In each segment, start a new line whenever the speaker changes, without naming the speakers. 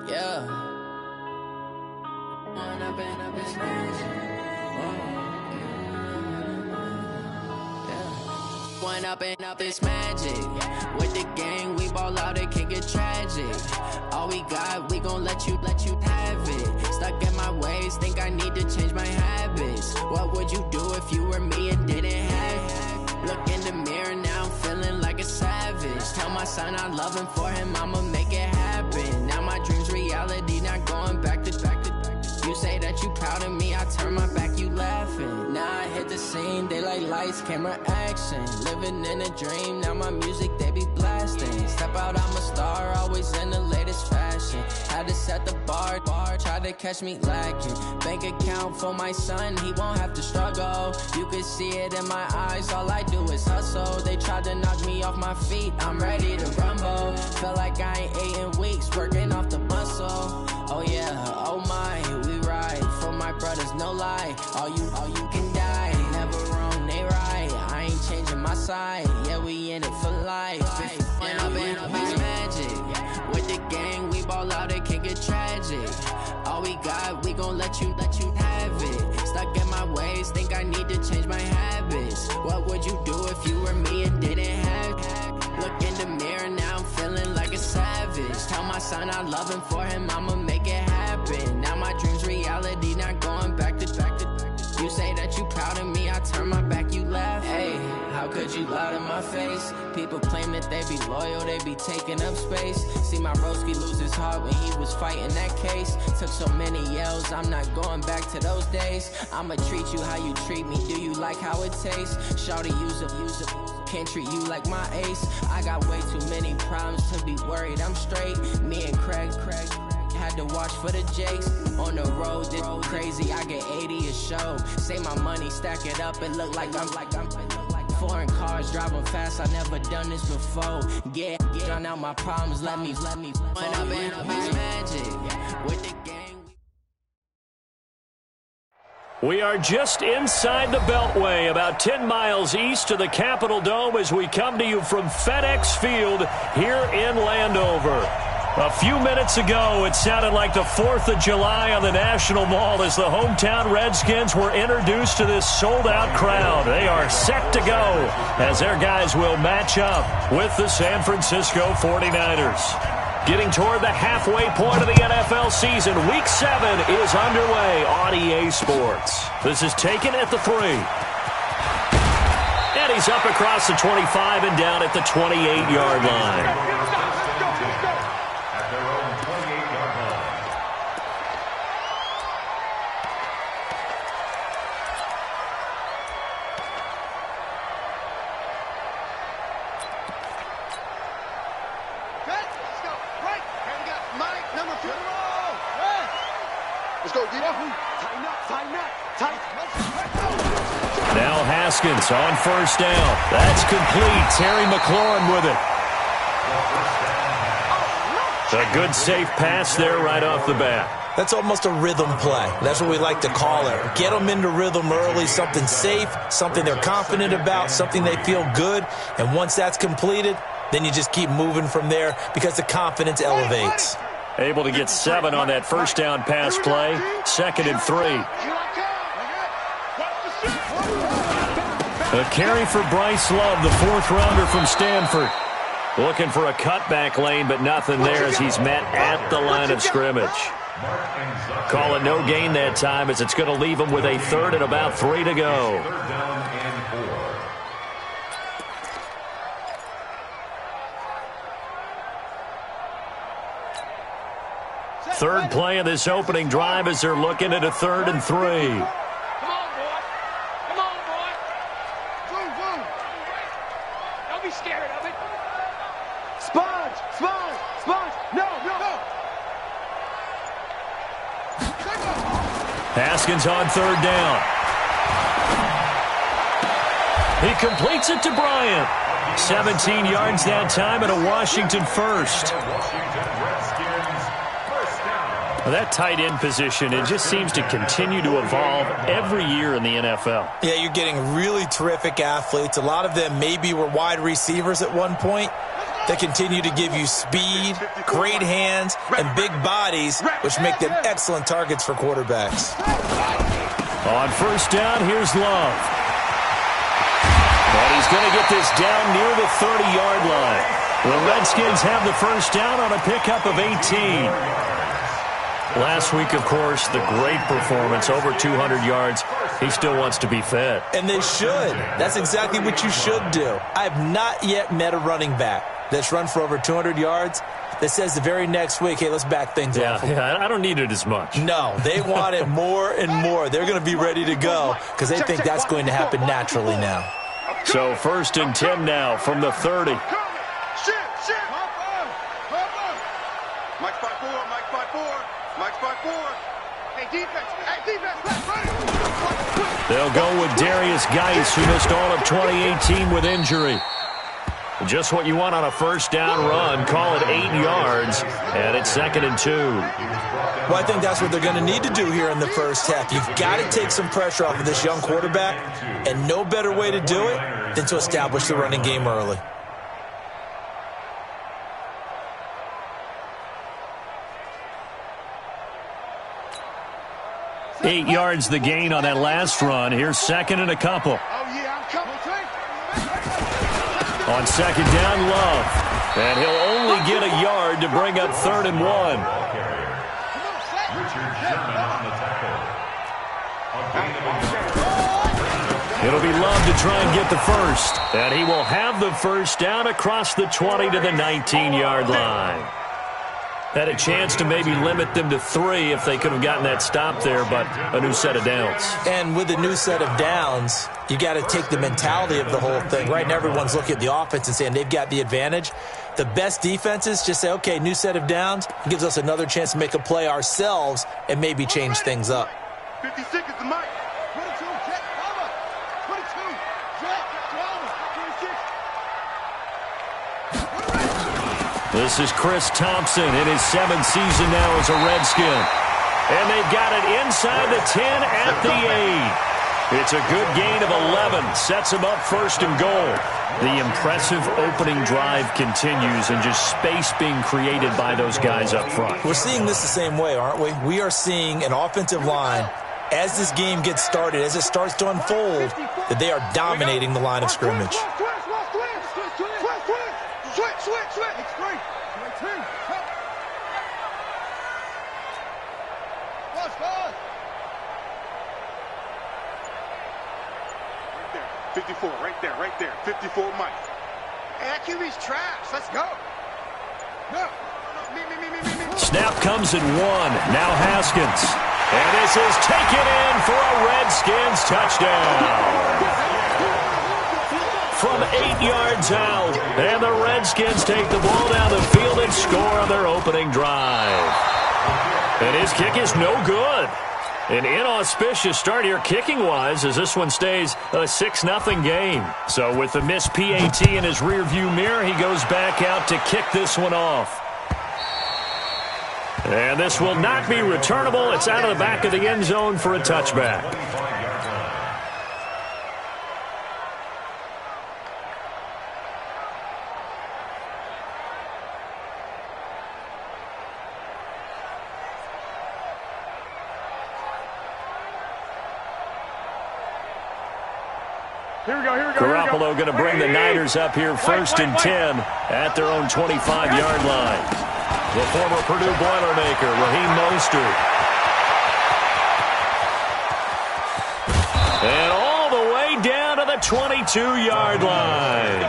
Yeah. One up and up is magic. With the gang, we ball out, it can get tragic. All we got, we gon' let you have it. Stuck in my ways, think I need to change my habits. What would you do if you were me and didn't have it? Look in the mirror, now I'm feeling like a savage. Tell my son I love him, for him I'ma make it happen. Now my dream's reality, not going back to. You say that you proud of me, I turn my back, you laughing. Now I hit the scene, they like lights, camera, action. Living in a dream, now my music, they be blasting. Step out, I'm a star, always in the latest fashion. Had to set the bar, try to catch me lacking. Bank account for my son, he won't have to struggle. You can see it in my eyes, all I do is hustle. They tried to knock me off my feet, I'm ready to rumble. Felt like I ain't ate in weeks, working off the muscle. Oh yeah, oh my, we ride for my brothers, no lie. All you can die, never wrong, they right. I ain't changing my side, yeah, we in it for life. And up is magic. With the gang, we ball out, it can get tragic. All we got, we gon' let you have it. Stuck in my ways, think I need to change my habits. What would you do if you were me and didn't have it? Look in the mirror, now I'm feeling like a savage. Tell my son I love him, for him I'ma make it happen. Now my dream's reality, not going back to. You say that you proud of me, I turn my back, you laugh. Hey, how could you lie to my face? People claim that they be loyal, they be taking up space. See my broski lose his heart when he was fighting that case. Took so many yells, I'm not going back to those days. I'ma treat you how you treat me, do you like how it tastes? Shawty, use up, can't treat you like my ace. I got way too many problems to be worried, I'm straight. Me and Craig had to watch for the Jakes. On the road, this crazy, I get 80 a show. Say my money, stack it up, it look like I'm foreign cars, driving fast, I never done this before. Get drown out my problems, let me One up and is magic. With the gang.
We are just inside the Beltway, about 10 miles east of the Capitol Dome as we come to you from FedEx Field here in Landover. A few minutes ago, it sounded like the 4th of July on the National Mall as the hometown Redskins were introduced to this sold-out crowd. They are set to go as their guys will match up with the San Francisco 49ers. Getting toward the halfway point of the NFL season, Week 7 is underway on EA Sports. This is taken at the 3. And he's up across the 25 and down at the 28-yard line. Now Haskins on first down. That's complete. Terry McLaurin with it. A good safe pass there right off the bat.
That's almost a rhythm play. That's what we like to call it. Get them into rhythm early, something safe, something they're confident about, something they feel good. And once that's completed, then you just keep moving from there because the confidence elevates.
Able to get 7 on that first down pass play. 2nd and 3. A carry for Bryce Love, the 4th-rounder from Stanford. Looking for a cutback lane, but nothing there as he's met at the line of scrimmage. Call it no gain that time as it's going to leave him with a 3rd and about 3 to go. Third play of this opening drive as they're looking at a 3rd and 3. Haskins on 3rd down. He completes it to Bryant. 17 yards that time and a Washington first. Well, that tight end position, it just seems to continue to evolve every year in the NFL.
Yeah, you're getting really terrific athletes. A lot of them maybe were wide receivers at one point. They continue to give you speed, great hands, and big bodies, which make them excellent targets for quarterbacks.
On first down, here's Love. And he's going to get this down near the 30-yard line. The Redskins have the first down on a pickup of 18. Last week, of course, the great performance, over 200 yards. He still wants to be fed.
And they should. That's exactly what you should do. I have not yet met a running back that's run for over 200 yards that says the very next week, hey, let's back things off.
Yeah, I don't need it as much.
No, they want it more and more. They're going to be ready to go because they think that's going to happen naturally now.
So first and 10 now from the 30.
Mike 5-4, Mike 5-4, Mike 5-4. Hey, defense,
They'll go with Darius Geis, who missed all of 2018 with injury. Just what you want on a first down run. Call it 8 yards, and it's 2nd and 2.
Well, I think that's what they're going to need to do here in the first half. You've got to take some pressure off of this young quarterback, and no better way to do it than to establish the running game early.
Eight yards the gain on that last run. Here's second and a couple. On second down, Love. And he'll only get a yard to bring up 3rd and 1. It'll be Love to try and get the first. And he will have the first down across the 20 to the 19-yard line. Had a chance to maybe limit them to 3 if they could have gotten that stop there, but a new set of downs.
And with a new set of downs, you got to take the mentality of the whole thing. Right now, everyone's looking at the offense and saying they've got the advantage. The best defenses just say, okay, new set of downs. It gives us another chance to make a play ourselves and maybe change things up.
50 seconds to Mike. 22, check, cover. 22, check, cover. 26.
This is Chris Thompson in his 7th season now as a Redskin. And they've got it inside the 10 at the 8. It's a good gain of 11. Sets them up 1st and goal. The impressive opening drive continues and just space being created by those guys up front.
We're seeing this the same way, aren't we? We are seeing an offensive line, as this game gets started, as it starts to unfold, that they are dominating the line of scrimmage.
Right there. 54, Mike. Hey, that QB's trash. Let's go. No. Me.
Snap comes in 1. Now Haskins. And this is taken in for a Redskins touchdown. From 8 yards out. And the Redskins take the ball down the field and score on their opening drive. And his kick is no good. An inauspicious start here kicking-wise as this one stays a 6-0 game. So with the missed PAT in his rearview mirror, he goes back out to kick this one off. And this will not be returnable. It's out of the back of the end zone for a touchback. Garoppolo going to bring the Niners up here 1st and 10 at their own 25-yard line. The former Purdue Boilermaker, Raheem Mostert. And all the way down to the 22-yard line.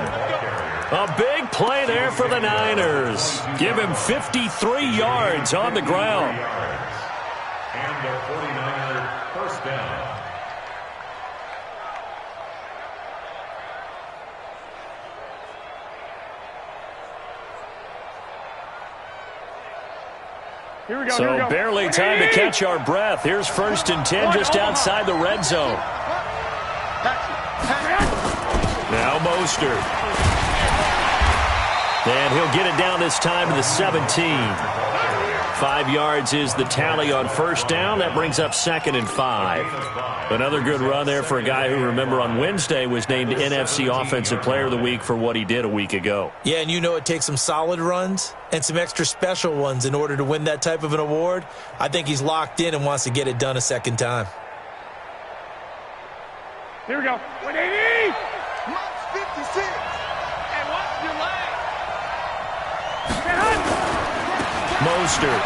A big play there for the Niners. Give him 53 yards on the ground.
And the 49er first down.
So barely time to catch our breath. Here's 1st and 10 just outside the red zone. Now Mostert. And he'll get it down this time to the 17. 5 yards is the tally on first down. That brings up 2nd and 5. Another good run there for a guy who, remember, on Wednesday was named NFC Offensive Player of the Week for what he did a week ago.
Yeah, and you know it takes some solid runs and some extra special ones in order to win that type of an award. I think he's locked in and wants to get it done a second time.
Here we go. 180. Mike's 56. And watch your leg.
Mostert.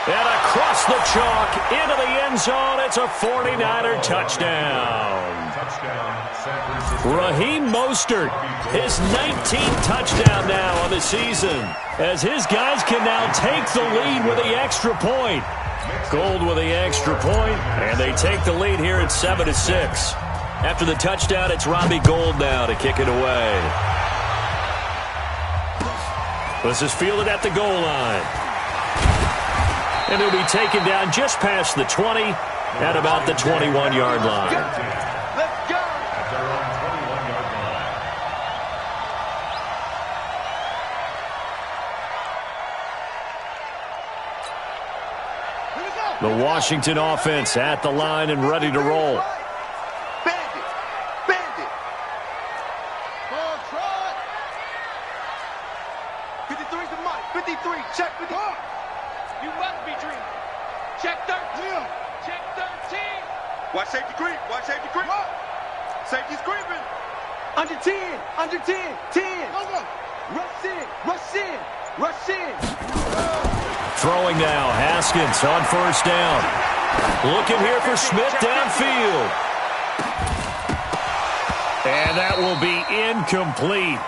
And across the chalk into the end zone. It's a 49er touchdown. Raheem Mostert, his 19th touchdown now on the season, as his guys can now take the lead with the extra point. Gold with the extra point, and they take the lead here at 7-6. After the touchdown, it's Robbie Gould now to kick it away. This is fielded at the goal line. And he'll be taken down just past the 20 at about the 21-yard line.
Let's go.
At their own 21-yard line.
The Washington offense at the line and ready to roll.
Bandit. Bandit. Ball trot. 53 to Mike. 53. Check 53. You must be dreaming. Check 13. Check 13. Watch safety creep. Watch safety creep. Safety's creeping. Under 10. Under 10. 10. Rush in. Rush in. Rush in.
Throwing now, Haskins on first down. Looking here for Smith downfield. And that will be incomplete.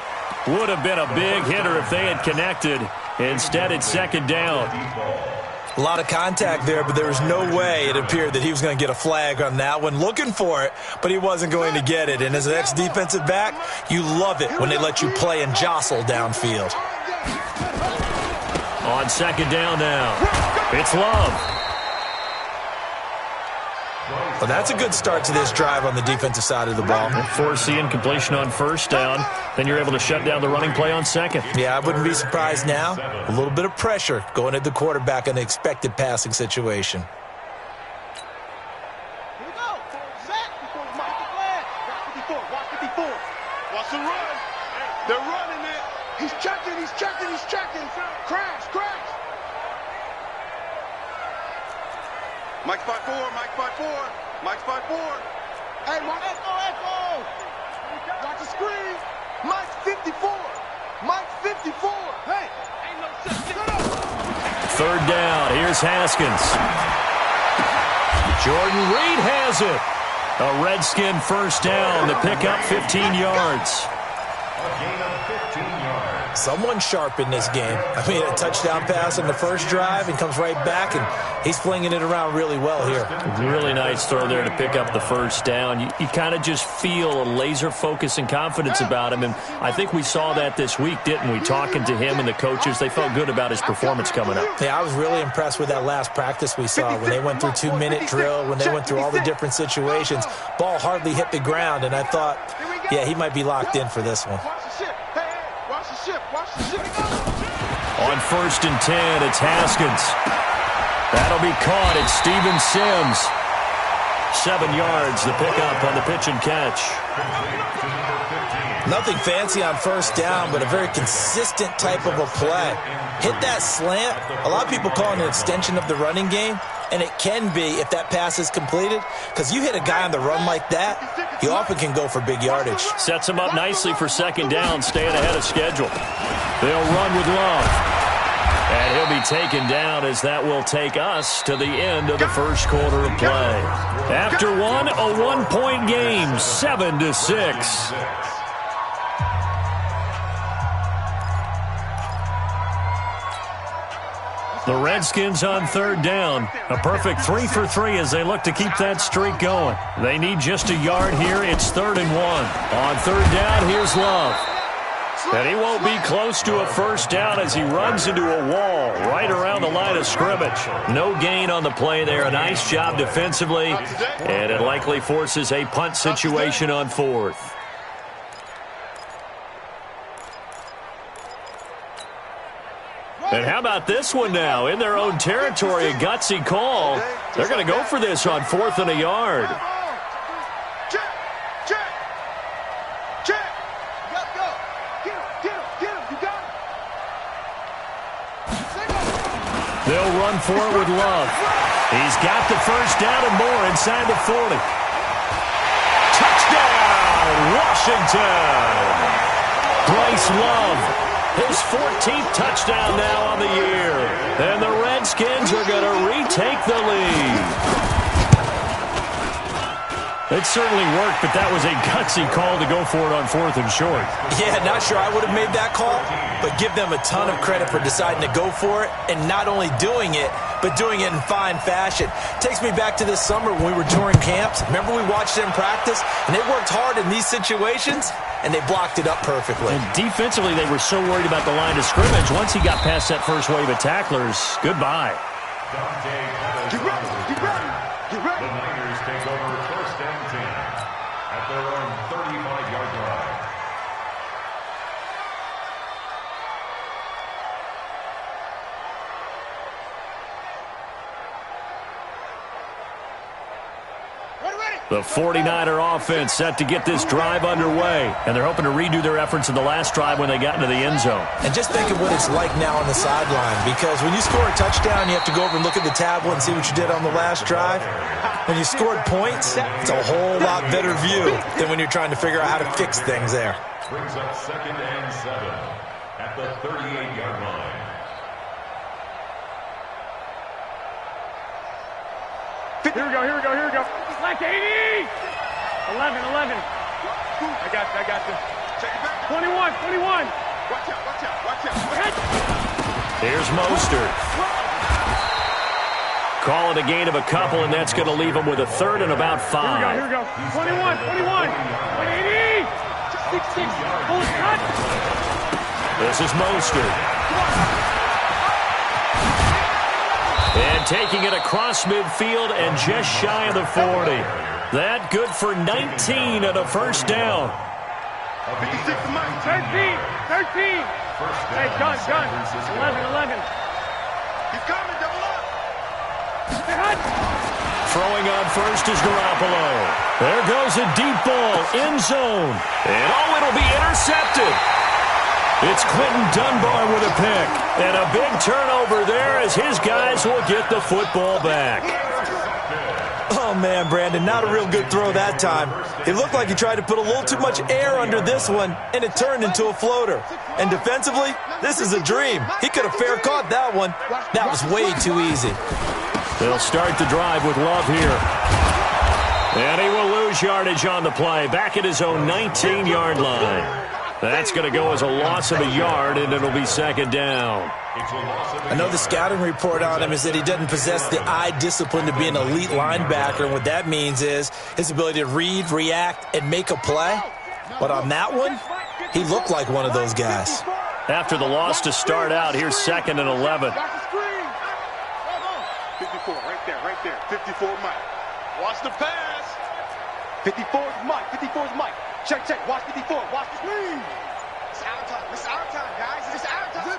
Would have been a big hitter if they had connected. Instead, it's second down.
A lot of contact there, but there was no way it appeared that he was going to get a flag on that one. Looking for it, but he wasn't going to get it. And as an ex-defensive back, you love it when they let you play and jostle downfield.
On second down now, it's Love.
Well, that's a good start to this drive on the defensive side of the ball.
Force the incompletion on first down. Then you're able to shut down the running play on second.
Yeah, I wouldn't be surprised now. A little bit of pressure going at the quarterback in the expected passing situation.
Here we go. Sack before Mike the flag. Watch 54. Watch the run. They're running it. He's checking. He's checking. He's checking. Crash. Crash. Mike's 5'4". Mike's 5'4". Mike's 5'4". Hey, Mike. Echo. Watch the screen. Mike's 54. Mike's 54. Hey. Ain't no such thing.
Third down. Here's Haskins. Jordan Reed has it. A Redskin first down to pick up 15 yards.
A gain of 15 yards.
Someone sharp in this game. I mean, a touchdown pass on the first drive and comes right back, and he's flinging it around really well here.
Really nice throw there to pick up the first down. You kind of just feel a laser focus and confidence about him, and I think we saw that this week, didn't we? Talking to him and the coaches, they felt good about his performance coming up.
Yeah, I was really impressed with that last practice we saw when they went through 2-minute drill, when they went through all the different situations. Ball hardly hit the ground, and I thought, yeah, he might be locked in for this one.
On first and 10, it's Haskins. That'll be caught. It's Steven Sims. 7 yards, the pickup on the pitch and catch.
Nothing fancy on first down, but a very consistent type of a play. Hit that slant. A lot of people call it an extension of the running game, and it can be if that pass is completed, because you hit a guy on the run like that, he often can go for big yardage.
Sets him up nicely for second down, staying ahead of schedule. They'll run with Love. And he'll be taken down as that will take us to the end of the first quarter of play. After one, a one-point game, 7-6. The Redskins on third down. A perfect 3 for 3 as they look to keep that streak going. They need just a yard here. It's 3rd and 1. On third down, here's Love. And he won't be close to a first down as he runs into a wall right around the line of scrimmage. No gain on the play there. A nice job defensively. And it likely forces a punt situation on 4th. And how about this one now? In their own territory, a gutsy call. They're going to go for this on 4th and a yard. They'll run for it with Love. He's got the first down and more inside the 40. Touchdown, Washington. Bryce Love, his 14th touchdown now on the year. And the Redskins are going to retake the lead. It certainly worked, but that was a gutsy call to go for it on 4th and short.
Yeah, not sure I would have made that call, but give them a ton of credit for deciding to go for it and not only doing it, but doing it in fine fashion. Takes me back to this summer when we were touring camps. Remember we watched them practice, and they worked hard in these situations, and they blocked it up perfectly.
And defensively, they were so worried about the line of scrimmage. Once he got past that first wave of tacklers, goodbye.
Get ready, get ready, get ready.
The Niners take over 1st and 10 at their own 35-yard line.
The 49er offense set to get this drive underway, and they're hoping to redo their efforts in the last drive when they got into the end zone.
And just think of what it's like now on the sideline, because when you score a touchdown, you have to go over and look at the tablet and see what you did on the last drive. When you scored points, it's a whole lot better view than when you're trying to figure out how to fix things there.
Brings up 2nd and 7 at the 38-yard line.
Here we go, here we go, here we go. Like 80! 11. I got you.
Check it back.
21.
Watch out.
Here's Mostert. Call it a gain of a couple, and that's going to leave them with a 3rd and about 5.
Here we go. 21. 80! 6. Hold it, cut.
This is Mostert. And taking it across midfield and just shy of the 40. That good for 19 and a first down.
56 to Mike.
13. Hey, gun. 11.
He's coming, double up.
Throwing on first is Garoppolo. There goes a deep ball, end zone. And it'll be intercepted. It's Quentin Dunbar with a pick. And a big turnover there as his guys will get the football back.
Oh, man, Brandon, not a real good throw that time. It looked like he tried to put a little too much air under this one, and it turned into a floater. And defensively, this is a dream. He could have fair caught that one. That was way too easy.
They'll start the drive with Love here. And he will lose yardage on the play, back at his own 19-yard line. That's going to go as a loss of a yard, and it'll be 2nd down.
I know the scouting report on him is that he doesn't possess the eye discipline to be an elite linebacker, and what that means is his ability to read, react, and make a play. But on that one, he looked like one of those guys.
After the loss to start out, here's 2nd and 11.
54, right there. 54, Mike. Watch the pass. 54 is Mike. Check. Watch 54. Watch the screen. It's our time. Guys. It's our time.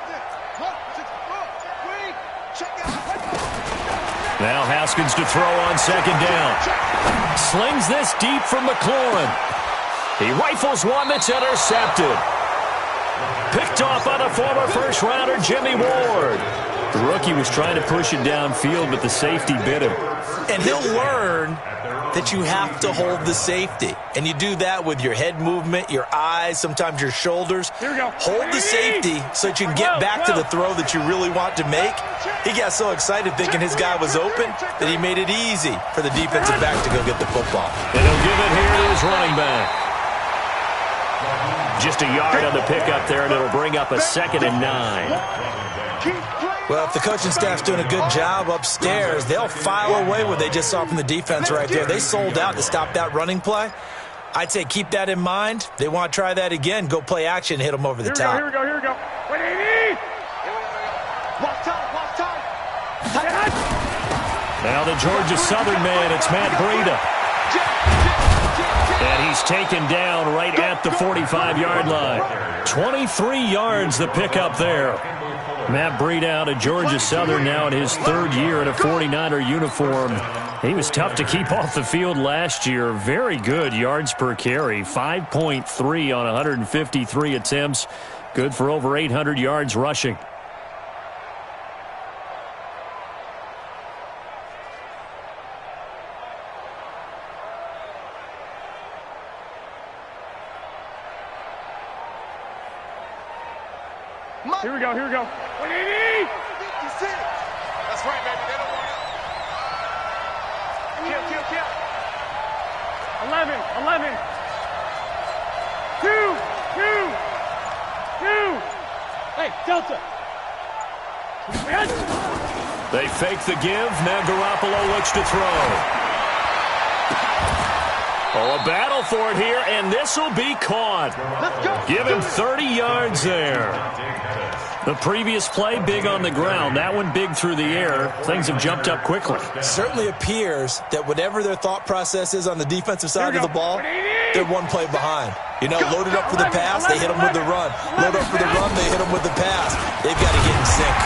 Check it out.
Now Haskins to throw on 2nd down. Slings this deep from McLaurin. He rifles one that's intercepted. Picked off by the former first-rounder Jimmy Ward. The rookie was trying to push it downfield, but the safety bit him.
And he'll learn that you have to hold the safety. And you do that with your head movement, your eyes, sometimes your shoulders.
Here we go.
Hold the safety so that you can get back to the throw that you really want to make. He got so excited thinking his guy was open that he made it easy for the defensive back to go get the football.
And he'll give it here to his running back. Just a yard on the pickup there, and it'll bring up a 2nd and 9.
Well, if the coaching staff's doing a good job upstairs, they'll file away what they just saw from the defense right there. They sold out to stop that running play. I'd say keep that in mind. They want to try that again. Go play action, hit them over the top.
Here we go. 180!
Watch time.
Now the Georgia Southern man, it's Matt Breida. And he's taken down right at the 45-yard line. 23 yards the pickup there. Matt Breida out of Georgia Southern now in his third year in a 49er uniform. He was tough to keep off the field last year. Very good yards per carry. 5.3 on 153 attempts. Good for over 800 yards rushing.
Here we go, here we go. 180!
That's right, baby. They don't want it. Kill.
11. 2. Hey, Delta.
They fake the give. Now Garoppolo looks to throw. Oh, a battle for it here, and this will be caught.
Let's go.
Give him 30 yards there. The previous play, big on the ground. That one big through the air. Things have jumped up quickly.
Certainly appears that whatever their thought process is on the defensive side of the ball, they're one play behind. You know, loaded up for the pass, they hit them with the run. Load up for the run, they hit them with the pass. They've got to get in sync.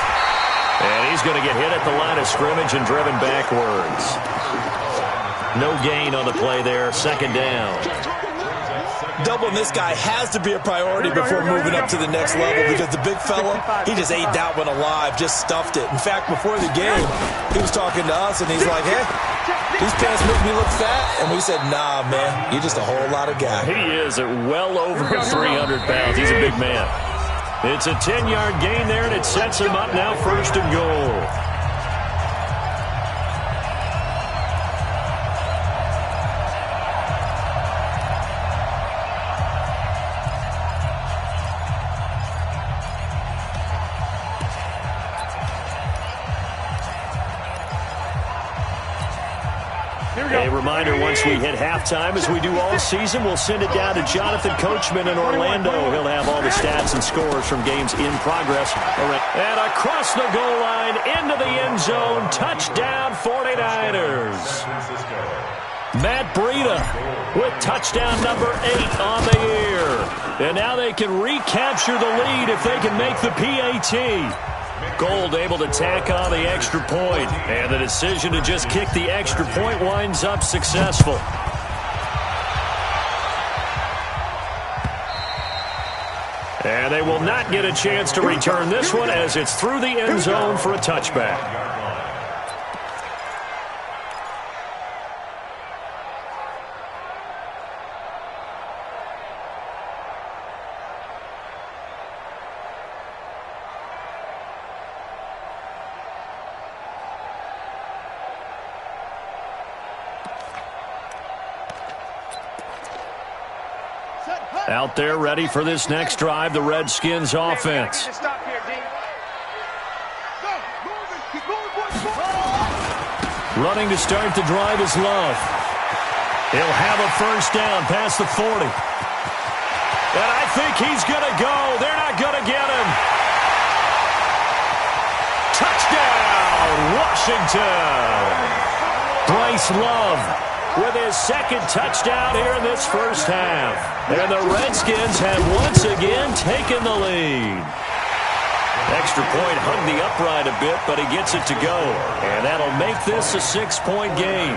And he's going to get hit at the line of scrimmage and driven backwards. No gain on the play there. Second down.
Doubling this guy has to be a priority before moving up to the next level because the big fella, he just ate that one alive, just stuffed it. In fact, before the game, he was talking to us, and he's like, hey, these pants make me look fat. And we said, nah, man, you're just a whole lot of guy.
He is at well over 300 pounds. He's a big man. It's a 10-yard gain there, and it sets him up now first and goal. A reminder, once we hit halftime, as we do all season, we'll send it down to Jonathan Coachman in Orlando. He'll have all the stats and scores from games in progress. And across the goal line, into the end zone, touchdown 49ers. Matt Breida with touchdown number 8 on the year. And now they can recapture the lead if they can make the PAT. Gold able to tack on the extra point, and the decision to just kick the extra point winds up successful. And they will not get a chance to return this one as it's through the end zone for a touchback. Out there ready for this next drive, the Redskins offense. Running to start the drive is Love. He'll have a first down past the 40. And I think he's going to go. They're not going to get him. Touchdown, Washington. Bryce Love with his second touchdown here in this first half. And the Redskins have once again taken the lead. Extra point hung the upright a bit, but he gets it to go. And that'll make this a 6-point game.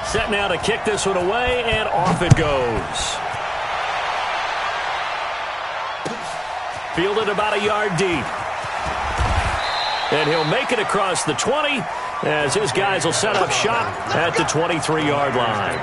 Set now to kick this one away, and off it goes. Fielded about a yard deep. And he'll make it across the 20 as his guys will set up shop at the 23-yard line.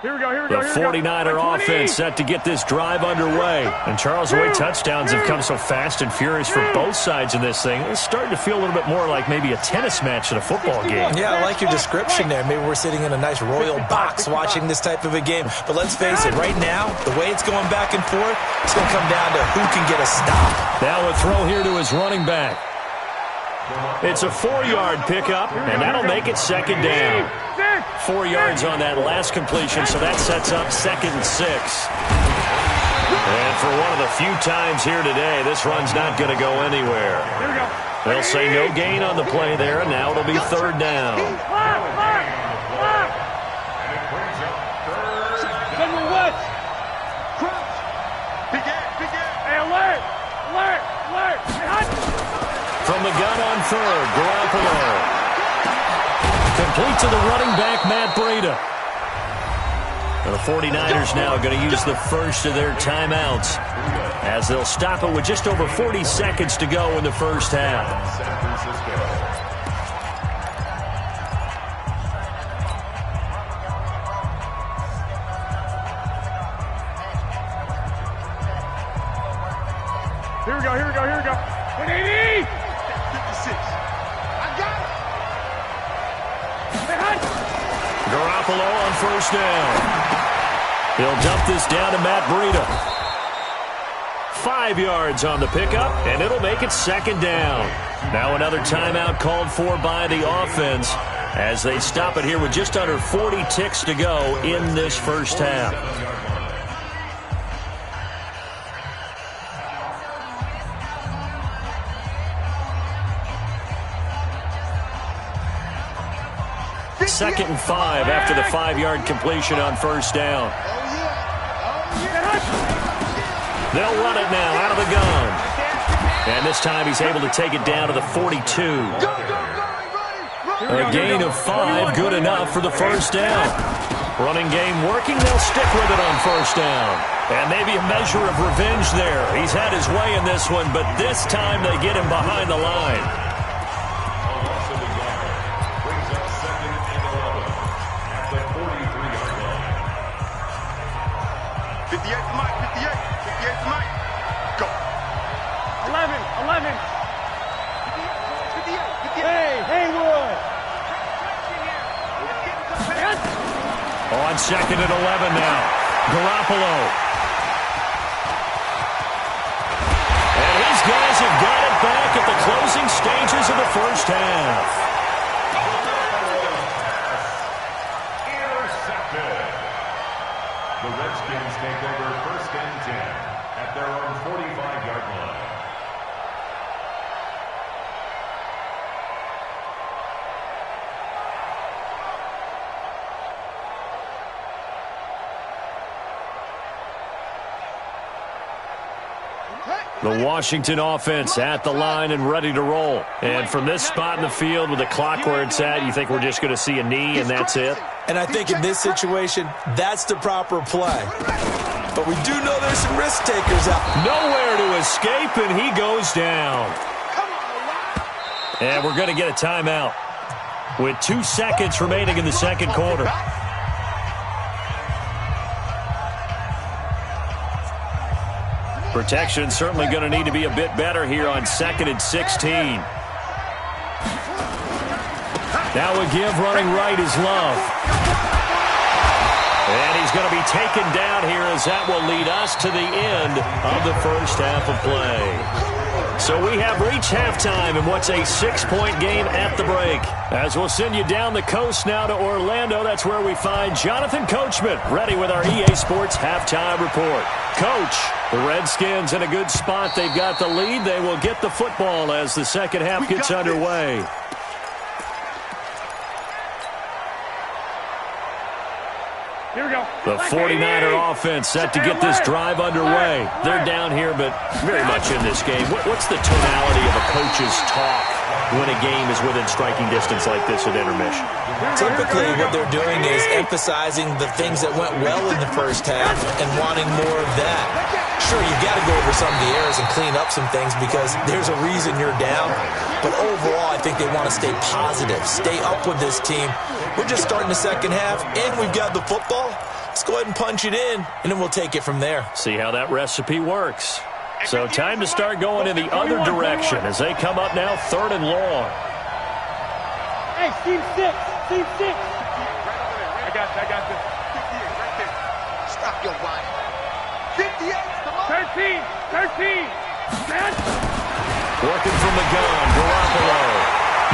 The 49er offense set to get this drive underway. And Charles, the way touchdowns have come so fast and furious for both sides in this thing, it's starting to feel a little bit more like maybe a tennis match in a football game.
Yeah, I like your description there. Maybe we're sitting in a nice royal box watching this type of a game. But let's face it, right now, the way it's going back and forth, it's going to come down to who can get a stop.
Now a throw here to his running back. It's a 4-yard pickup, and that'll make it second down. 4 yards on that last completion, so that sets up 2nd and 6. And for one of the few times here today, this run's not going to go anywhere. They'll say no gain on the play there, and now it'll be 3rd down. From the gun on 3rd, Garoppolo. Complete to the running back, Matt Breida. And the 49ers now going to use the first of their timeouts as they'll stop it with just over 40 seconds to go in the first half.
Here we go. 180! 56. I got it!
Garoppolo on 1st down. He'll dump this down to Matt Breida. 5 yards on the pickup, and it'll make it 2nd down. Now another timeout called for by the offense as they stop it here with just under 40 ticks to go in this first half. Second and 5 after the 5-yard completion on 1st down. They'll run it now out of the gun. And this time he's able to take it down to the 42. A gain of 5, good enough for the 1st down. Running game working, they'll stick with it on 1st down. And maybe a measure of revenge there. He's had his way in this one, but this time they get him behind the line.
11. Hey, Haywood.
On 2nd and 11 now. Garoppolo. And his guys have got it back at the closing stages of the first half.
Intercepted. The Redskins take over 1st and 10 at their own 45-yard line.
The Washington offense at the line and ready to roll. And from this spot in the field with the clock where it's at, you think we're just going to see a knee and that's it?
And I think in this situation, that's the proper play. But we do know there's some risk takers out.
Nowhere to escape, and he goes down. And we're going to get a timeout with 2 seconds remaining in the second quarter. Protection certainly going to need to be a bit better here on 2nd and 16. Now a give running right is Love. And he's going to be taken down here as that will lead us to the end of the first half of play. So we have reached halftime in what's a 6-point game at the break. As we'll send you down the coast now to Orlando, that's where we find Jonathan Coachman ready with our EA Sports halftime report. Coach, the Redskins in a good spot. They've got the lead. They will get the football as the second half gets underway.
Here we go.
The 49er offense set to get this drive underway. They're down here, but very much in this game. What's the tonality of a coach's talk when a game is within striking distance like this at intermission?
Typically, what they're doing is emphasizing the things that went well in the first half and wanting more of that. Sure, you've got to go over some of the errors and clean up some things because there's a reason you're down. But overall, I think they want to stay positive, stay up with this team. We're just starting the second half, and we've got the football. Let's go ahead and punch it in, and then we'll take it from there.
See how that recipe works. So time to start going in the other direction as they come up now 3rd and long.
Hey, team 6. Team 6. I got this. 58 right there. Stop your body. 58. 13. Man.
Working from the gun, Garoppolo.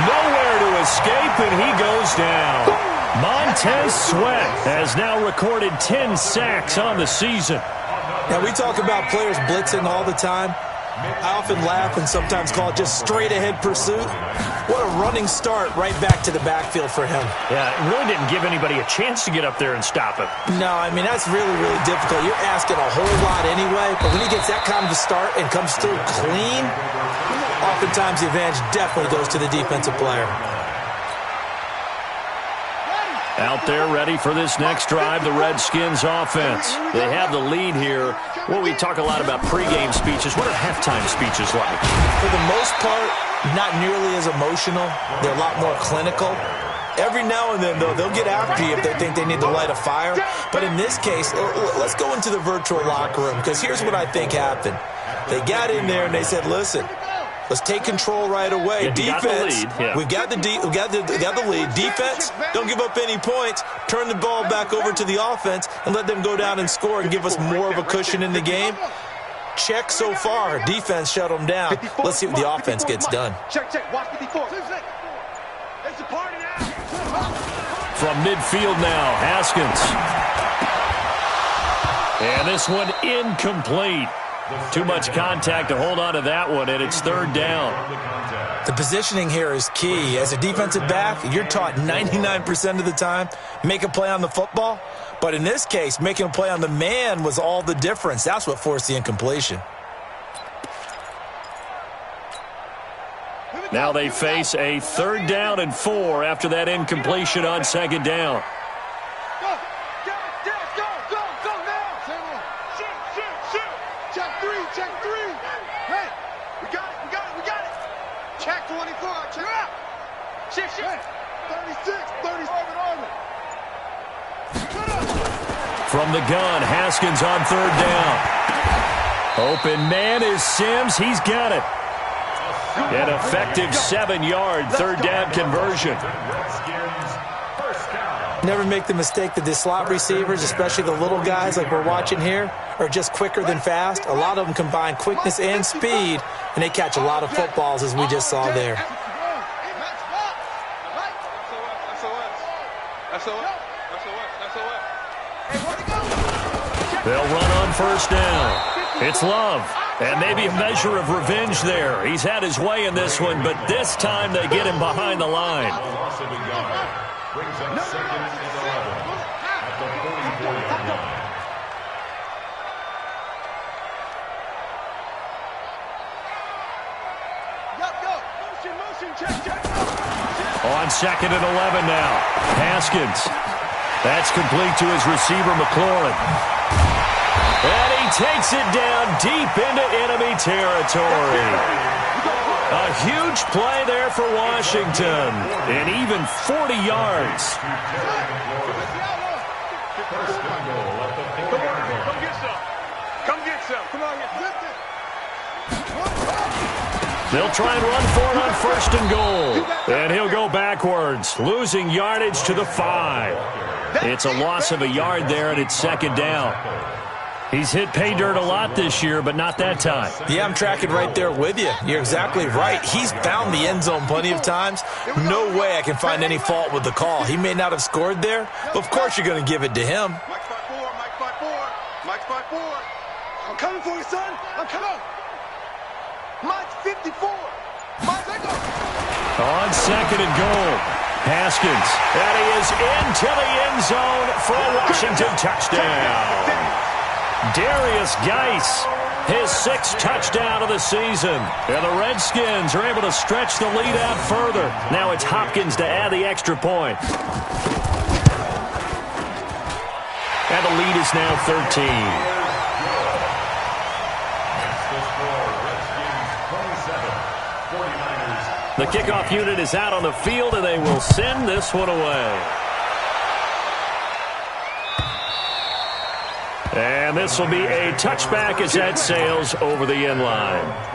Nowhere to escape, and he goes down. Montez Sweat has now recorded 10 sacks on the season.
Now, we talk about players blitzing all the time. I often laugh and sometimes call it just straight-ahead pursuit. What a running start right back to the backfield for him.
Yeah, it really didn't give anybody a chance to get up there and stop him.
No, I mean, that's really, really difficult. You're asking a whole lot anyway, but when he gets that kind of a start and comes through clean, oftentimes the advantage definitely goes to the defensive player.
Out there ready for this next drive, the Redskins offense. They have the lead here. Well, we talk a lot about pregame speeches. What are halftime speeches like?
For the most part, not nearly as emotional. They're a lot more clinical. Every now and then, though, they'll get after you if they think they need to light a fire. But in this case, let's go into the virtual locker room, because here's what I think happened. They got in there and they said, listen, let's take control right away. Defense, we've got the lead. Defense, don't give up any points. Turn the ball back over to the offense and let them go down and score and give us more of a cushion in the game. Check so far. Defense shut them down. Let's see what the offense gets done.
Check. Watch 54. It's a party now.
From midfield now, Haskins. And this one incomplete. Too much contact to hold on to that one, and it's 3rd down.
The positioning here is key. As a defensive back, you're taught 99% of the time, make a play on the football. But in this case, making a play on the man was all the difference. That's what forced the incompletion.
Now they face a 3rd down and 4 after that incompletion on 2nd down. From the gun, Haskins on 3rd down. Open man is Sims. He's got it. An effective 7-yard 3rd down conversion.
Never make the mistake that the slot receivers, especially the little guys like we're watching here, are just quicker than fast. A lot of them combine quickness and speed, and they catch a lot of footballs, as we just saw there.
They'll run on 1st down. It's Love. And maybe a measure of revenge there. He's had his way in this one, but this time they get him behind the line.
Brings up 2nd and 11 at the 44-yard line.
On 2nd and 11 now. Haskins. That's complete to his receiver, McLaurin. And he takes it down deep into enemy territory. A huge play there for Washington. And even 40 yards.
Come get some. Come on,
They'll try and run for it on 1st and goal. And he'll go backwards, losing yardage to the 5. It's a loss of a yard there, and it's 2nd down. He's hit pay dirt a lot this year, but not that time.
Yeah, I'm tracking right there with you. You're exactly right. He's found the end zone plenty of times. No way I can find any fault with the call. He may not have scored there, but of course you're going to give it to him.
Mike's 5-4. Mike's 5-4. I'm coming for you, son. I'm coming. Mike's 54. Mike's go.
On 2nd and goal, Haskins. And he is into the end zone for a Washington touchdown. Darius Geis, his 6th touchdown of the season. And the Redskins are able to stretch the lead out further. Now it's Hopkins to add the extra point. And the lead is now 13. The kickoff unit is out on the field, and they will send this one away. And this will be a touchback as that sails over the end line.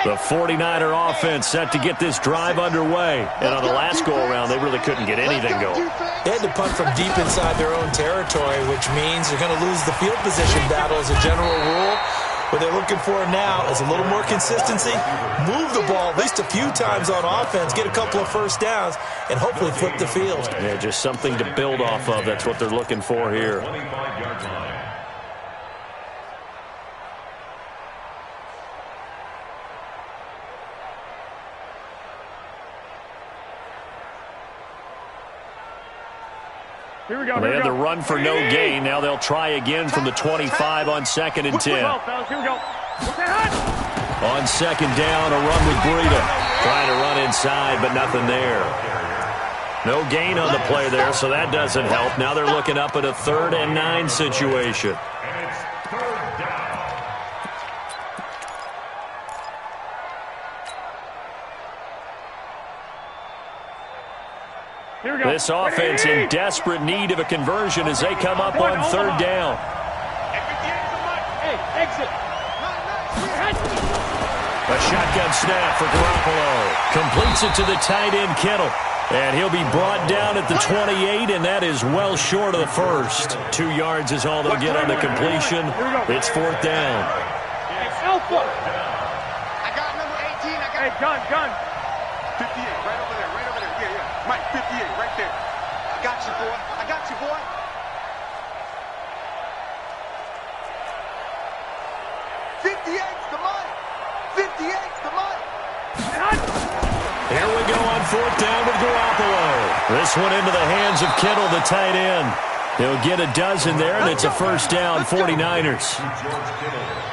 The 49er offense set to get this drive underway. And on the last go-around, they really couldn't get anything going.
They had to punt from deep inside their own territory, which means they're going to lose the field position battle as a general rule. What they're looking for now is a little more consistency, move the ball at least a few times on offense, get a couple of first downs, and hopefully flip the field.
Yeah, just something to build off of. That's what they're looking for here.
25-yard line.
Here we go.
They had the run for no gain. Now they'll try again from the 25 on 2nd and 10.
Here we go.
On 2nd down, a run with Breida. Trying to run inside, but nothing there. No gain on the play there, so that doesn't help. Now they're looking up at a 3rd and 9 situation.
And it's 3rd down.
This offense in desperate need of a conversion as they come up on 3rd down.
Hey, exit.
A shotgun snap for Garoppolo. Completes it to the tight end, Kittle. And he'll be brought down at the 28, and that is well short of the first. 2 yards is all they'll get on the completion. It's 4th down.
Alpha.
I got number 18. I got
Hey, gun.
58, right over there, right over there. Yeah. Mike, 58, right there. I got you, boy. I got you, boy. 58's the money. 58's the money.
Here we go on 4th down with Garoppolo. This one into the hands of Kittle, the tight end. He'll get a dozen there, and it's a 1st down, 49ers.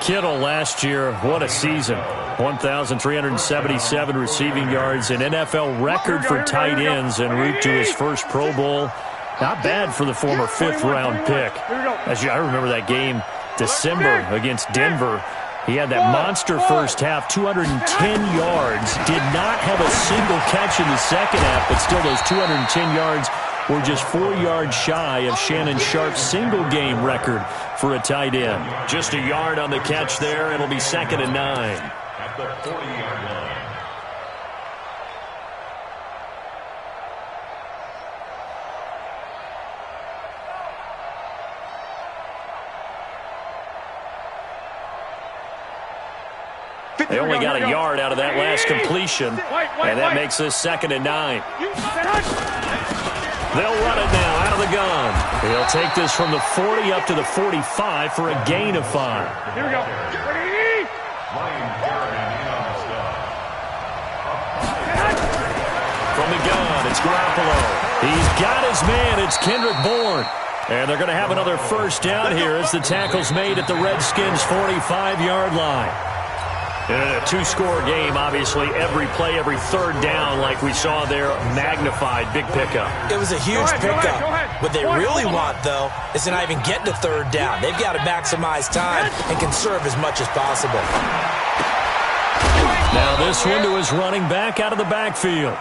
Kittle last year, what a season. 1,377 receiving yards, an NFL record for tight ends en route to his first Pro Bowl. Not bad for the former 5th-round pick. I remember that game, December, against Denver. He had that monster first half, 210 yards. Did not have a single catch in the second half, but still those 210 yards were just 4 yards shy of Shannon Sharp's single-game record for a tight end. Just a yard on the catch there. It'll be 2nd and 9.
At the 40-yard line.
They only got a yard out of that last completion, and that makes this 2nd and 9. They'll run it now out of the gun. He'll take this from the 40 up to the 45 for a gain of 5.
Here we go.
From the gun, it's Garoppolo. He's got his man. It's Kendrick Bourne. And they're going to have another 1st down here as the tackle's made at the Redskins' 45-yard line. In a 2-score game, obviously, every play, every 3rd down, like we saw there, magnified, big pickup.
It was a huge pickup. What they really want, though, is to not even get to 3rd down. They've got to maximize time and conserve as much as possible.
Now this one to his running back out of the backfield.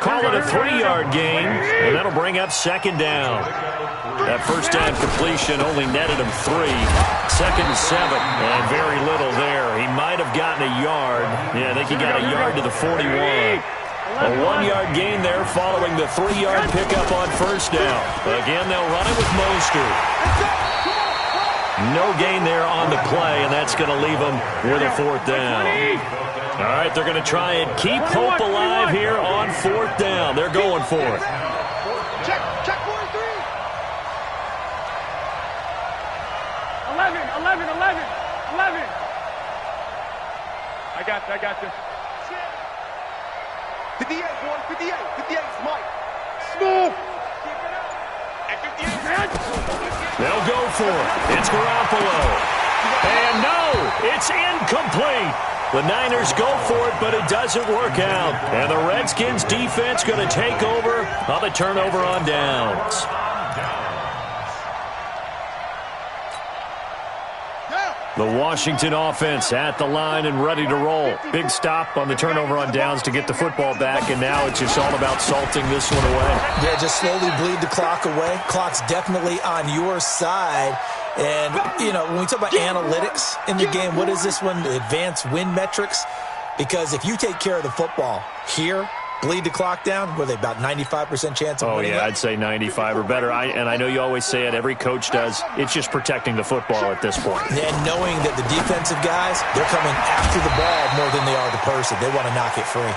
Call it a 3-yard gain, and that'll bring up 2nd down. That 1st down completion only netted him 3. 2nd and 7, and very little there. He might have gotten a yard. Yeah, I think he got a yard to the 41. A 1-yard gain there following the 3-yard pickup on 1st down. Again, they'll run it with Mostert. No gain there on the play, and that's going to leave them with a 4th down. All right, they're going to try and keep hope alive here on 4th down. They're going for it.
Check 43.
11. I got this.
58, boy, 58. 58's Mike. Smooth. At 58.
They'll go for it. It's Garoppolo. And no, it's incomplete. The Niners go for it, but it doesn't work out. And the Redskins defense going to take over on the turnover on downs. The Washington offense at the line and ready to roll. Big stop on the turnover on downs to get the football back, and now it's just all about salting this one away.
Yeah, just slowly bleed the clock away. Clock's definitely on your side. And, you know, when we talk about analytics in the game, what is this one? Advanced win metrics? Because if you take care of the football here, bleed the clock down, what are they, about 95% chance of winning?
Oh, yeah, I'd say 95 or better. And I know you always say it, every coach does. It's just protecting the football at this point.
And knowing that the defensive guys, they're coming after the ball more than they are the person. They want to knock it free.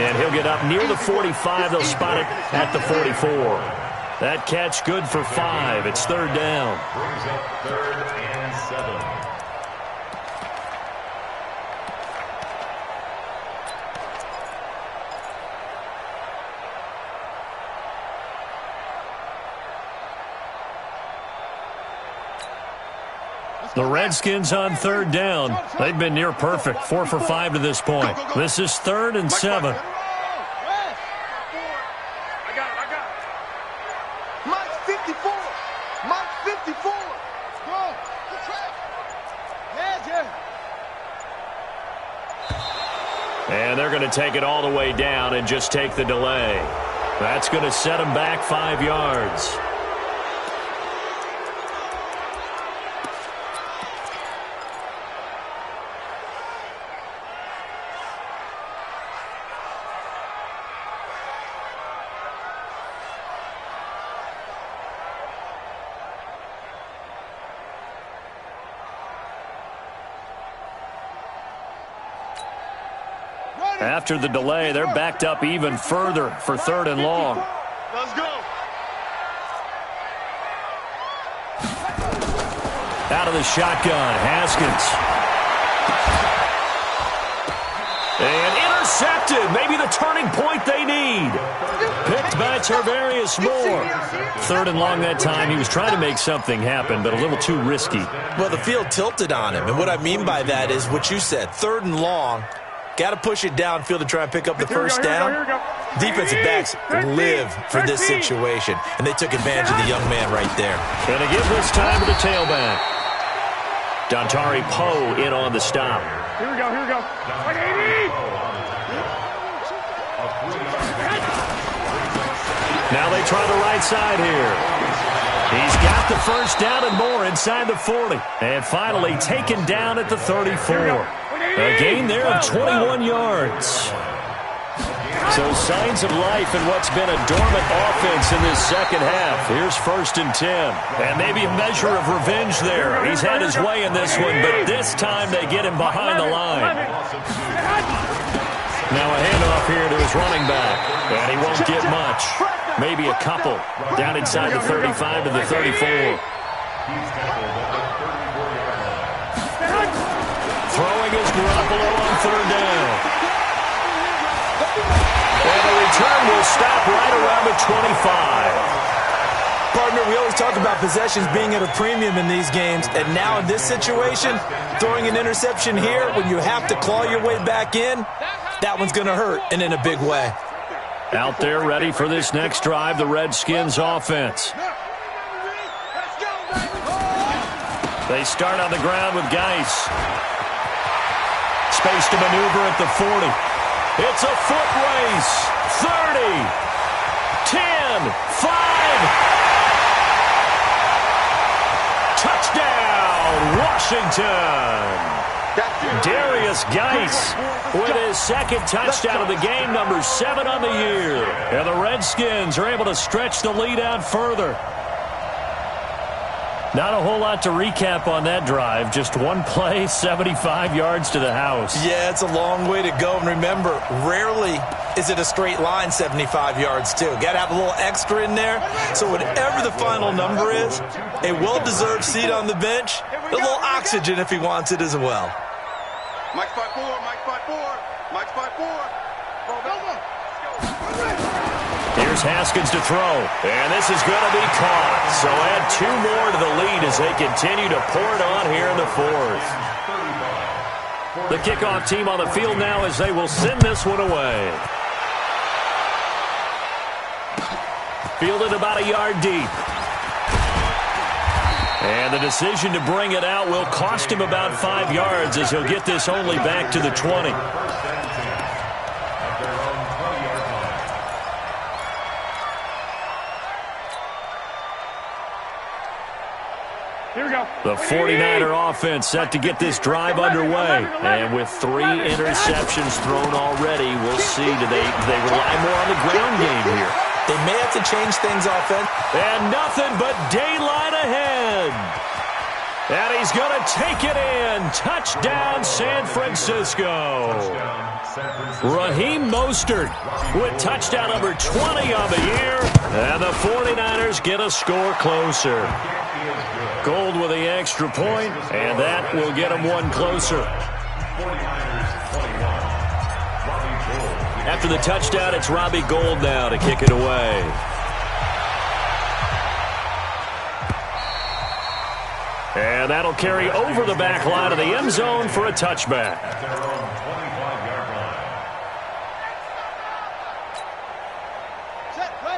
And he'll get up near the 45. They'll spot it at the 44. That catch good for 5. It's third down.
Brings up 3rd and 7.
The Redskins on third down. They've been near perfect. 4 for 5 to this point. This is 3rd and 7.
I got it. Mike 54. Mike 54. Go.
And they're going to take it all the way down and just take the delay. That's going to set them back 5 yards. After the delay, they're backed up even further for 3rd and long.
Let's go.
Out of the shotgun, Haskins. And intercepted. Maybe the turning point they need. Picked by Tarvarius Moore. 3rd and long that time. He was trying to make something happen, but a little too risky.
Well, the field tilted on him. And what I mean by that is what you said. 3rd and long. Got to push it downfield to try and pick up the first down. Defensive backs live for this situation, and they took advantage of the young man right there.
And to give this time to the tailback. Dontari Poe in on the stop.
Here we go. 180.
Now they try the right side here. He's got the first down and more inside the 40. And finally taken down at the 34. A gain there of 21 yards. So signs of life in what's been a dormant offense in this second half. Here's 1st and 10. And maybe a measure of revenge there. He's had his way in this one, but this time they get him behind the line. Now a handoff here to his running back. And he won't get much. Maybe a couple. Down inside the 35 to the 34. Throwing is Garoppolo on 3rd down. And the return will stop right around the 25.
Partner, we always talk about possessions being at a premium in these games, and now in this situation, throwing an interception here when you have to claw your way back in, that one's going to hurt, and in a big way.
Out there ready for this next drive, the Redskins offense. They start on the ground with Geis. Space to maneuver at the 40. It's a foot race. 30, 10, 5. Touchdown, Washington. Darius Geis with his 2nd touchdown of the game, number 7 on the year. And the Redskins are able to stretch the lead out further. Not a whole lot to recap on that drive. Just one play, 75 yards to the house.
Yeah, it's a long way to go. And remember, rarely is it a straight line 75 yards, too. Got to have a little extra in there. So whatever the final number is, a well-deserved seat on the bench, a little oxygen if he wants it as well.
Mike's 5-4. Mike's 5-4. Mike's 5-4.
Here's Haskins to throw, and this is going to be caught. So add 2 more to the lead as they continue to pour it on here in the 4th. The kickoff team on the field now as they will send this one away. Fielded about a yard deep. And the decision to bring it out will cost him about 5 yards as he'll get this only back to the 20.
Here we go.
The 49er offense set to get this drive underway. And with 3 interceptions thrown already, we'll see. Do they rely more on the ground game here?
They may have to change things offense.
And nothing but daylight ahead. And he's going to take it in. Touchdown, San Francisco. Raheem Mostert with touchdown number 20 on the year. And the 49ers get a score closer. Gold with the extra point, and that will get them one closer. After the touchdown, it's Robbie Gould now to kick it away. And that'll carry over the back line of the end zone for a touchback.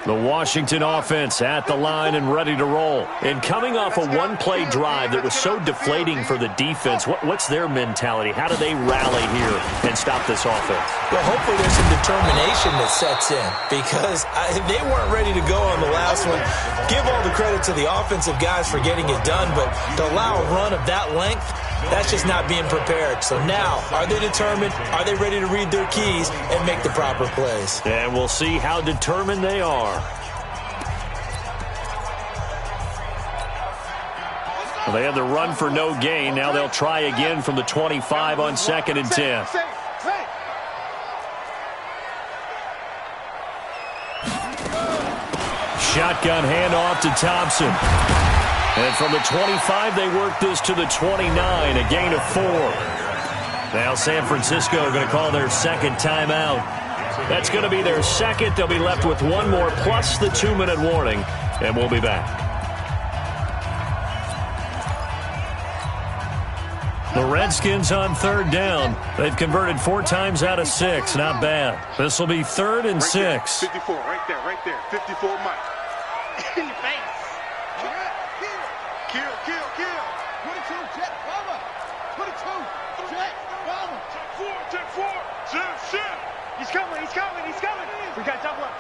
The Washington offense at the line and ready to roll. And coming off a one-play drive that was so deflating for the defense, what's their mentality? How do they rally here and stop this offense?
Well, hopefully there's some determination that sets in because they weren't ready to go on the last one. Give all the credit to the offensive guys for getting it done, but to allow a run of that length, that's just not being prepared. So now, are they determined? Are they ready to read their keys and make the proper plays?
And we'll see how determined they are. Well, they had the run for no gain. Now they'll try again from the 25 on 2nd and 10. Shotgun handoff to Thompson. And from the 25, they work this to the 29, a gain of 4. Now San Francisco going to call their second timeout. That's going to be their second. They'll be left with one more plus the 2-minute warning, and we'll be back. The Redskins on 3rd down. They've converted 4 times out of 6. Not bad. This will be 3rd and 6.
54, right there. 54, Mike. In your face. Kill. 22, jet, bomber. 22, jet, bomber. Check 4. Shit.
He's coming. We got double up.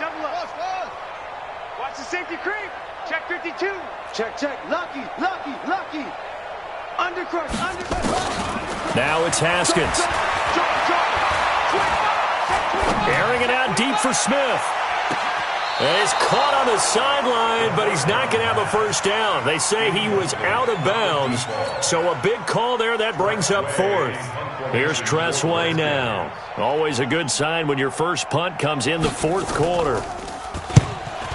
Watch the safety creep. Check 52.
Check. Lucky. Undercrush.
Now it's Haskins. Airing it out deep for Smith. And he's caught on the sideline, but he's not going to have a first down. They say he was out of bounds. So a big call there. That brings up 4th. Here's Tressway now. Always a good sign when your first punt comes in the 4th quarter.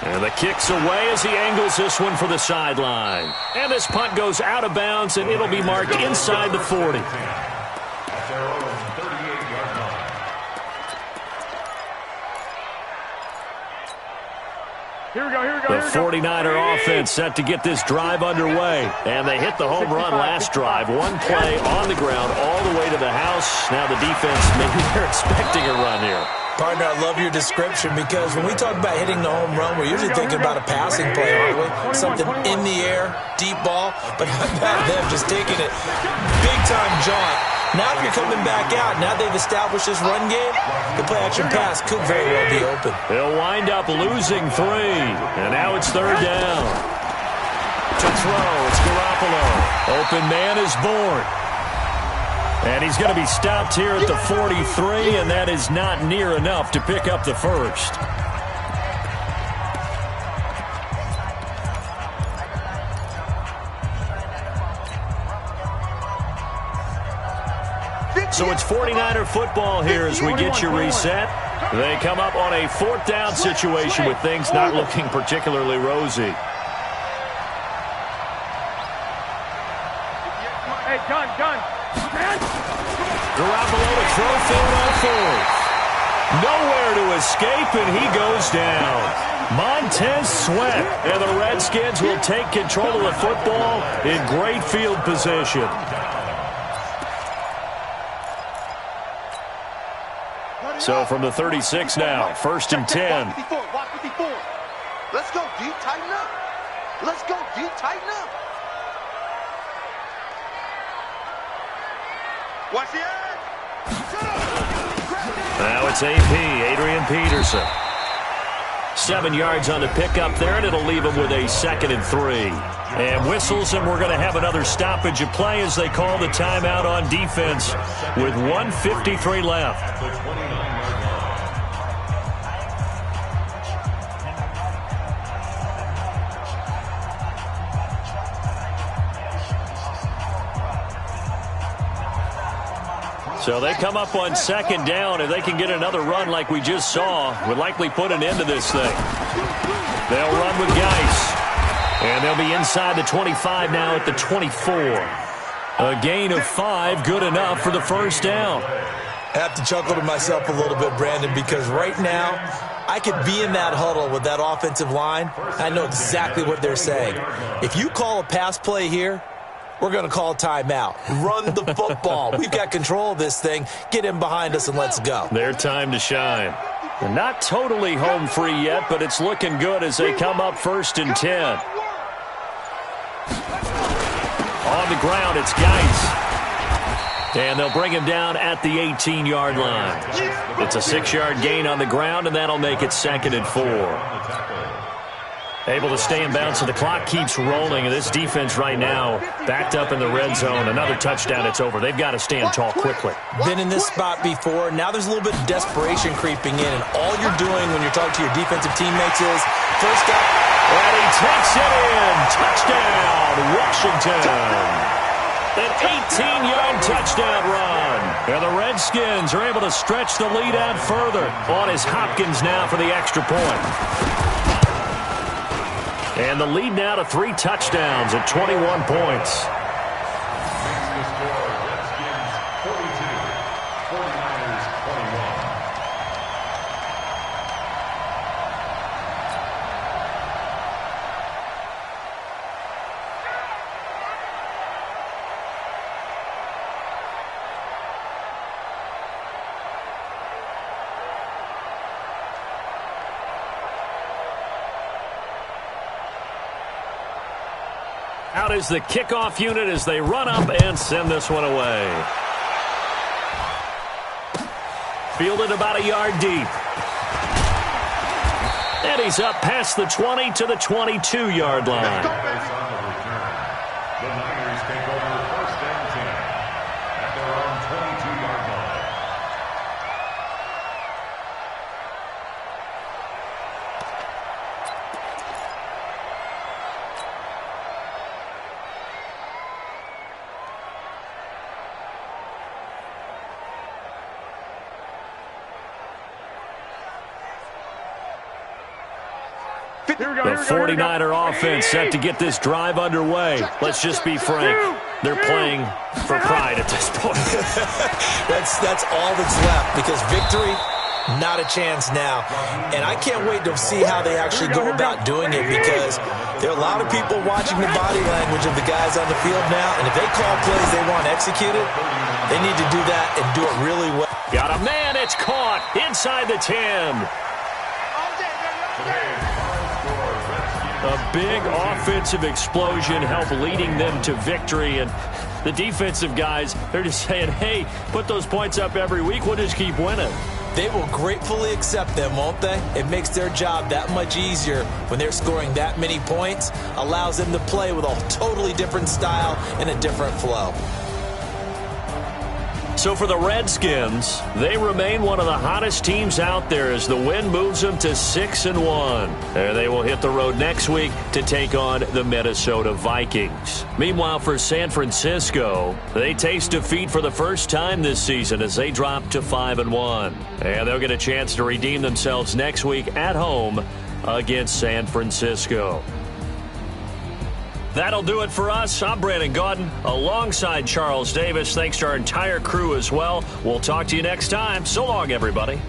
And the kick's away as he angles this one for the sideline. And this punt goes out of bounds, and it'll be marked inside the 40.
Here we go.
The 49er offense set to get this drive underway. And they hit the home run last drive. One play on the ground all the way to the house. Now the defense, maybe they're expecting a run here.
Partner, I love your description because when we talk about hitting the home run, we're usually thinking about a passing play, aren't we? Something in the air, deep ball, but how about them just taking it big-time jaunt. Now if you're coming back out, now they've established this run game, the play-action pass could very well be open.
They'll wind up losing 3, and now it's 3rd down. To throw, it's Garoppolo. Open man is born. And he's going to be stopped here at the 43, and that is not near enough to pick up the first. So it's 49er football here as we get you reset. They come up on a 4th down situation with things not looking particularly rosy.
Hey, gun.
Garoppolo to throw forward on 4th. Nowhere to escape, and he goes down. Montez Sweat, and the Redskins will take control of the football in great field position. So from the 36 now, 1st and 10.
Watch 54. Let's go, D. Tighten up. Let's go, D. Tighten up. Watch the edge.
Now it's AP, Adrian Peterson. 7 yards on the pickup there, and it'll leave him with a 2nd and 3. And whistles, and we're going to have another stoppage of play as they call the timeout on defense with 1:53 left. So they come up on 2nd down. If they can get another run like we just saw, would likely put an end to this thing. They'll run with Geis. And they'll be inside the 25 now at the 24. A gain of 5, good enough for the 1st down.
I have to chuckle to myself a little bit, Brandon, because right now I could be in that huddle with that offensive line. I know exactly what they're saying. If you call a pass play here, we're going to call a timeout. Run the football. We've got control of this thing. Get in behind us and let's go.
Their time to shine. They're not totally home free yet, but it's looking good as they come up 1st and 10. On the ground, it's Geis. And they'll bring him down at the 18-yard line. It's a 6-yard gain on the ground, and that'll make it 2nd and 4. Able to stay in bounds, so the clock keeps rolling. And this defense right now backed up in the red zone. Another touchdown, it's over. They've got to stand tall quickly.
Been in this spot before. Now there's a little bit of desperation creeping in. And all you're doing when you're talking to your defensive teammates is, first up,
and he takes it in. Touchdown, Washington. An 18-yard touchdown run. And the Redskins are able to stretch the lead out further. On is Hopkins now for the extra point. And the lead now to 3 touchdowns at 21 points. Out is the kickoff unit as they run up and send this one away. Fielded about a yard deep. And he's up past the 20 to the 22-yard line.
The Niners take over 1st and 10 at their own 22-yard line.
The 49er offense set to get this drive underway. Let's just be frank. They're playing for pride at this point.
That's all that's left, because victory, not a chance now. And I can't wait to see how they actually go about doing it, because there are a lot of people watching the body language of the guys on the field now, and if they call plays they want executed, they need to do that and do it really well.
Got a man, it's caught inside the 10. A big offensive explosion helped leading them to victory, and the defensive guys, they're just saying, hey, put those points up every week, we'll just keep winning.
They will gratefully accept them, won't they? It makes their job that much easier when they're scoring that many points, allows them to play with a totally different style and a different flow.
So for the Redskins, they remain one of the hottest teams out there as the win moves them to 6-1. And they will hit the road next week to take on the Minnesota Vikings. Meanwhile, for San Francisco, they taste defeat for the first time this season as they drop to 5-1. And they'll get a chance to redeem themselves next week at home against San Francisco. That'll do it for us. I'm Brandon Gaudin alongside Charles Davis. Thanks to our entire crew as well. We'll talk to you next time. So long, everybody.